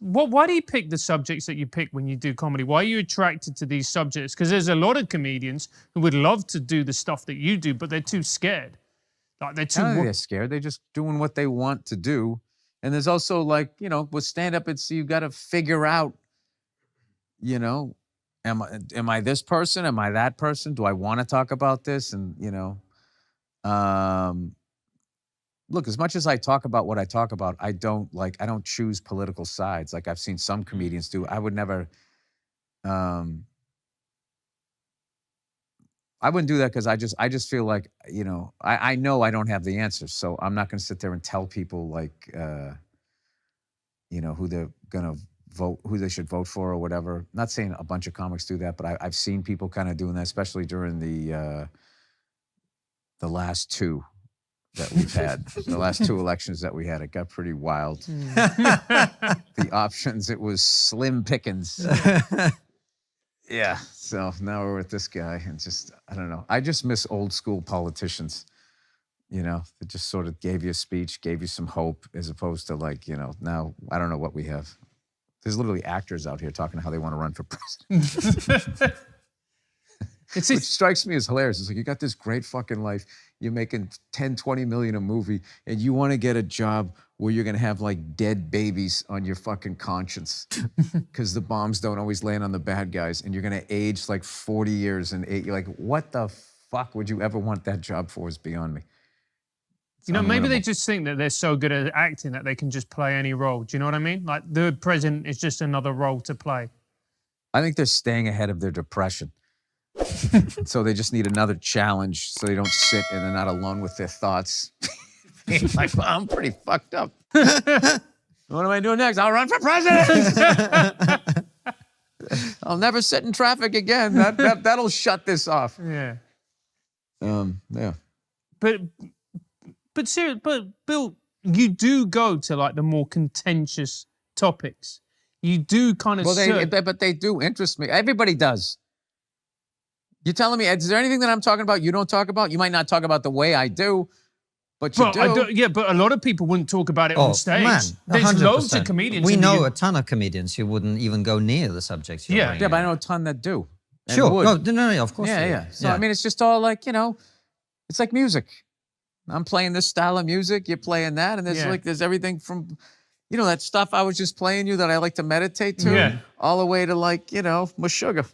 why do you pick the subjects that you pick when you do comedy? Why are you attracted to these subjects? Because there's a lot of comedians who would love to do the stuff that you do, but they're too scared. Like they're too. I don't think they're scared. They're just doing what they want to do. And there's also like, you know, with stand-up, it's you got to figure out, you know, am I this person? Am I that person? Do I want to talk about this? And, you know, look, as much as I talk about what I talk about, I don't choose political sides. Like I've seen some comedians do. I would never, I wouldn't do that because I just feel like, you know I know I don't have the answers. So I'm not going to sit there and tell people like, you know, who they're going to vote, who they should vote for or whatever. Not saying a bunch of comics do that, but I've seen people kind of doing that, especially during the last two that we've had. The last two elections that we had, it got pretty wild. The options, it was slim pickings. Yeah, so now we're with this guy and just, I don't know. I just miss old school politicians, you know, that just sort of gave you a speech, gave you some hope, as opposed to like, you know, now I don't know what we have. There's literally actors out here talking how they want to run for president. Which strikes me as hilarious. It's like, you got this great fucking life. You're making 10, 20 million a movie, and you want to get a job where you're going to have like dead babies on your fucking conscience because the bombs don't always land on the bad guys, and you're going to age like 40 years and you're like, what the fuck would you ever want that job for is beyond me. You know, maybe they just think that they're so good at acting that they can just play any role. Do you know what I mean? Like the president is just another role to play. I think they're staying ahead of their depression. So they just need another challenge so they don't sit and they're not alone with their thoughts. Like, well, I'm pretty fucked up. What am I doing next? I'll run for president. I'll never sit in traffic again. That'll shut this off. Yeah. Yeah. But seriously, but Bill, you do go to like the more contentious topics. You do kind of. Well, but they do interest me. Everybody does. You're telling me, is there anything that I'm talking about you don't talk about? You might not talk about the way I do, but you do. Yeah, but a lot of people wouldn't talk about it on stage. Man, There's 100%. loads of comedians. We know a ton of comedians who wouldn't even go near the subjects you're bringing. Yeah, but I know a ton that do. Sure, no, of course. Yeah. So, I mean, it's just all like, you know, it's like music. I'm playing this style of music, you're playing that, and there's everything from, you know, that stuff I was just playing you that I like to meditate to, all the way to like, you know, Meshuggah.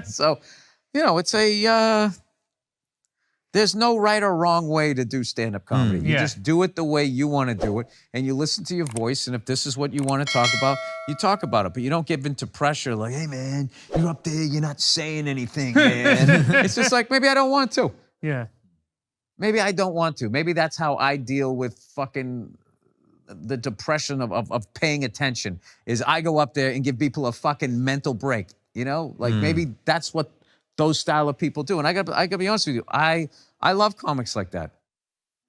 So, you know, it's there's no right or wrong way to do stand-up comedy. You just do it the way you want to do it, and you listen to your voice, and if this is what you want to talk about, you talk about it, but you don't give into pressure like, hey, man, you're up there, you're not saying anything, man. It's just like, maybe I don't want to. Yeah. Maybe I don't want to. Maybe that's how I deal with fucking the depression of paying attention, is I go up there and give people a fucking mental break, you know? Like maybe that's what those style of people do. And I gotta be honest with you, I love comics like that.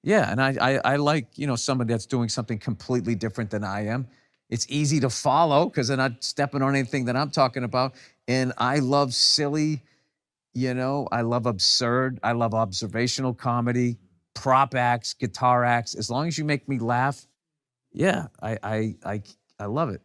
Yeah, and I like, you know, somebody that's doing something completely different than I am. It's easy to follow because they're not stepping on anything that I'm talking about. And I love silly, you know, I love absurd, I love observational comedy, prop acts, guitar acts. As long as you make me laugh, yeah, I love it.